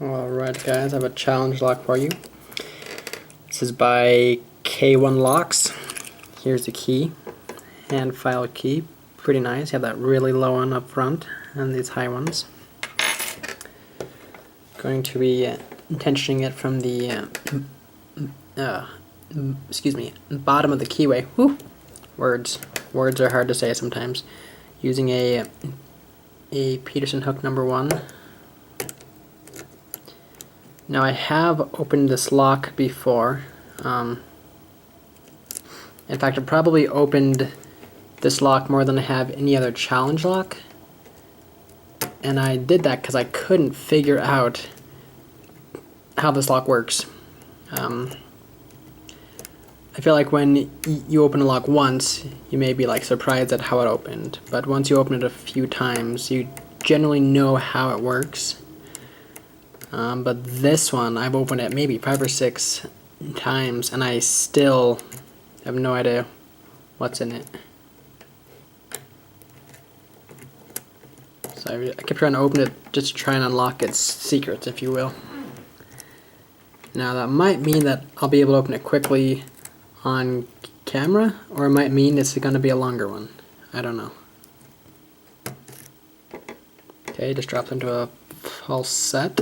Alright guys, I have a challenge lock for you. This is by K1Locks. Here's the key, hand file key. Pretty nice. You have that really low one up front and these high ones. Going to be tensioning it from the bottom of the keyway. Whew. Words are hard to say sometimes. Using a Peterson hook number 1. Now I have opened this lock before. In fact, I probably opened this lock more than I have any other challenge lock. And I did that because I couldn't figure out how this lock works. I feel like when you open a lock once, you may be like surprised at how it opened. But once you open it a few times, you generally know how it works. But this one, I've opened it maybe 5 or 6 times, and I still have no idea what's in it. So I kept trying to open it just to try and unlock its secrets, if you will. Now that might mean that I'll be able to open it quickly on camera, or it might mean it's going to be a longer one. I don't know. Okay, just drops into a false set.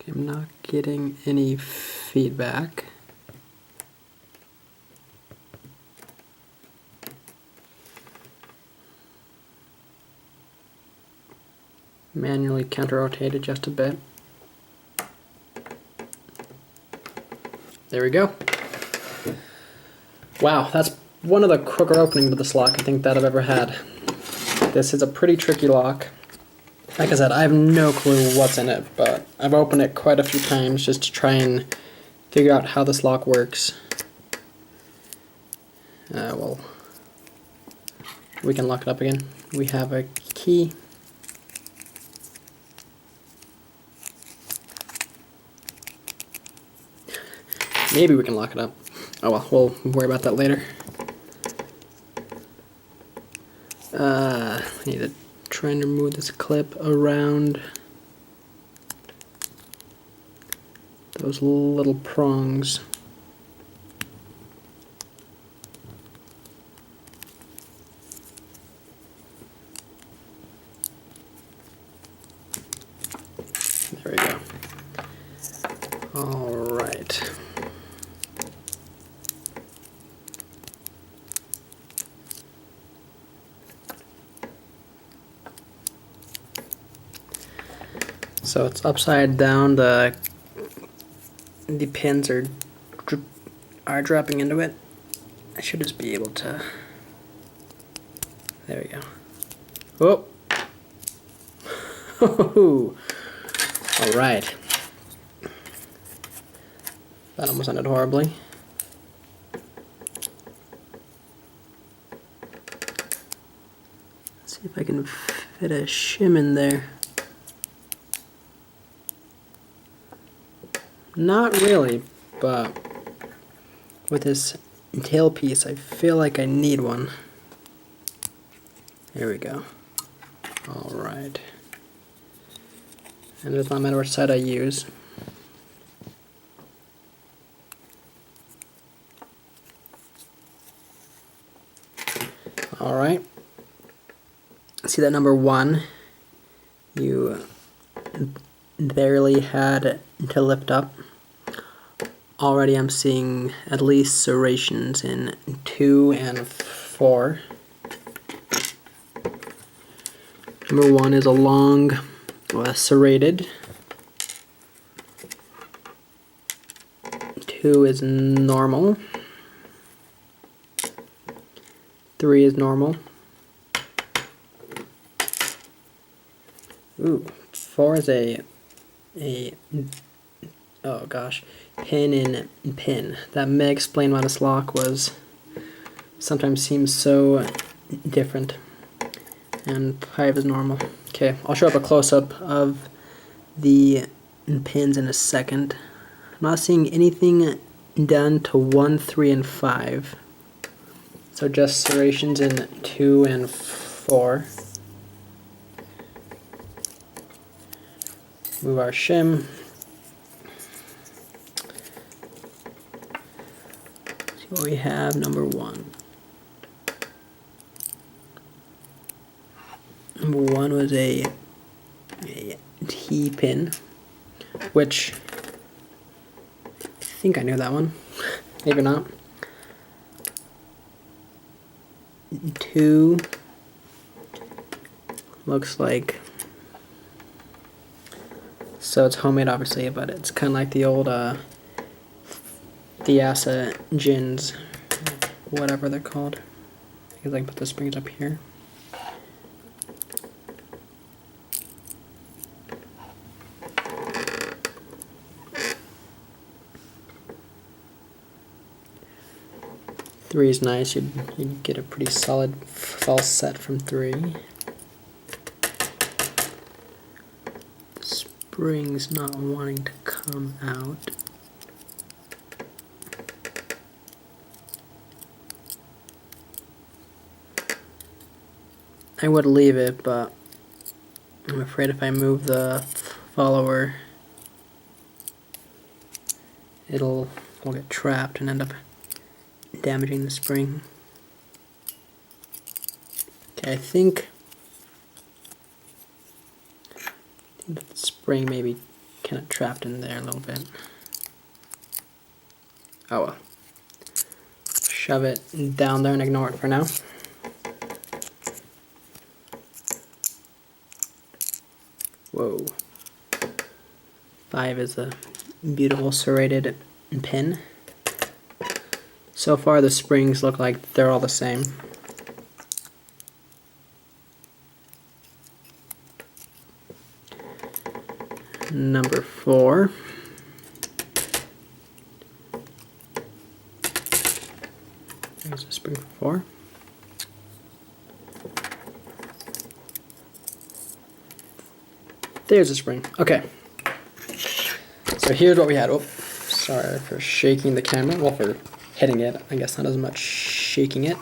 I'm not getting any feedback. Manually counter-rotate it just a bit. There we go. Wow, that's one of the quicker openings of this lock I think that I've ever had. This is a pretty tricky lock. Like I said, I have no clue what's in it, but I've opened it quite a few times just to try and figure out how this lock works. Well, we can lock it up again. We have a key. Maybe we can lock it up. Oh well, we'll worry about that later. I need to try and remove this clip around those little prongs. There we go. All right. So it's upside down. The pins are dropping into it. I should just be able to. There we go. Oh. All right. That almost ended horribly. Let's see if I can fit a shim in there. Not really, but with this tailpiece, I feel like I need one. There we go. Alright. And it does not matter which side I use. Alright. See that number 1? You barely had to lift up. Already I'm seeing at least serrations in 2 and 4. Number 1 is a long serrated. 2 is normal. 3 is normal. Ooh, 4 is a oh gosh, pin in pin. That may explain why this lock sometimes seems so different. And 5 is normal. Okay, I'll show up a close-up of the pins in a second. I'm not seeing anything done to 1, 3, and 5. So just serrations in 2 and 4. Move our shim. See what we have, number 1. Number 1 was a T-pin, which I think I knew that one, maybe not. 2 looks like, so it's homemade obviously, but it's kind of like the old Thiassa gins, whatever they're called. I guess I can put the springs up here. Three is nice. You'd get a pretty solid false set from 3. The spring's not wanting to come out. I would leave it, but I'm afraid if I move the follower, will get trapped and end up damaging the spring. Okay, I think the spring may be kind of trapped in there a little bit. Oh well. Shove it down there and ignore it for now. Whoa. 5 is a beautiful serrated pin. So far the springs look like they're all the same. Number 4. There's a spring for 4. There's a spring. Okay. So here's what we had. Oh, sorry for shaking the camera. Well, for hitting it. I guess not as much shaking it.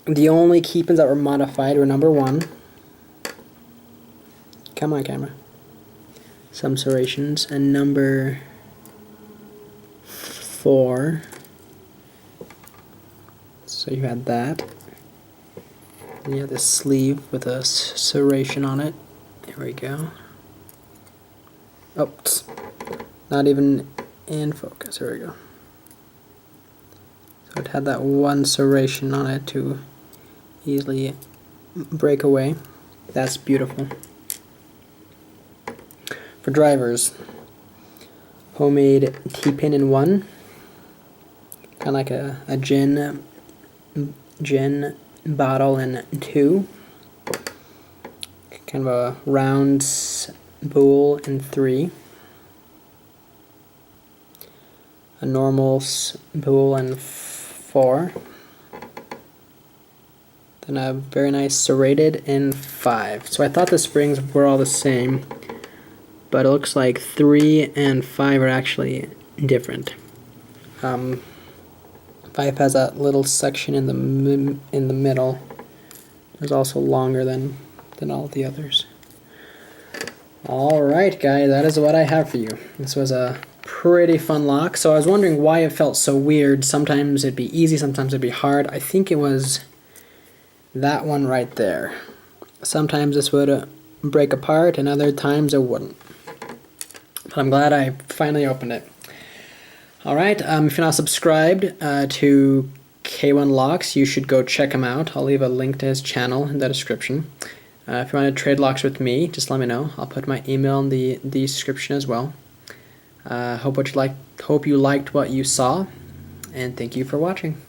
The only key pins that were modified were number 1. Come on, camera. Some serrations. And number 4. So you had that. And you have this sleeve with a serration on it. There we go. Oops. Not even in focus. Here we go. So it had that one serration on it to easily break away. That's beautiful. For drivers, homemade T-pin in 1. Kind of like a gin bottle in 2. Kind of a round spool in 3. A normal spool in 4. Then a very nice serrated in 5. So I thought the springs were all the same, but it looks like 3 and 5 are actually different. 5 has that little section in the middle. It's also longer than all the others. Alright guys, that is what I have for you. This was a pretty fun lock. So I was wondering why it felt so weird. Sometimes it'd be easy, sometimes it'd be hard. I think it was that one right there. Sometimes this would break apart and other times it wouldn't. But I'm glad I finally opened it. Alright, if you're not subscribed to K1Locks, you should go check him out. I'll leave a link to his channel in the description. If you want to trade locks with me, just let me know. I'll put my email in the description as well. Hope you liked what you saw, and thank you for watching.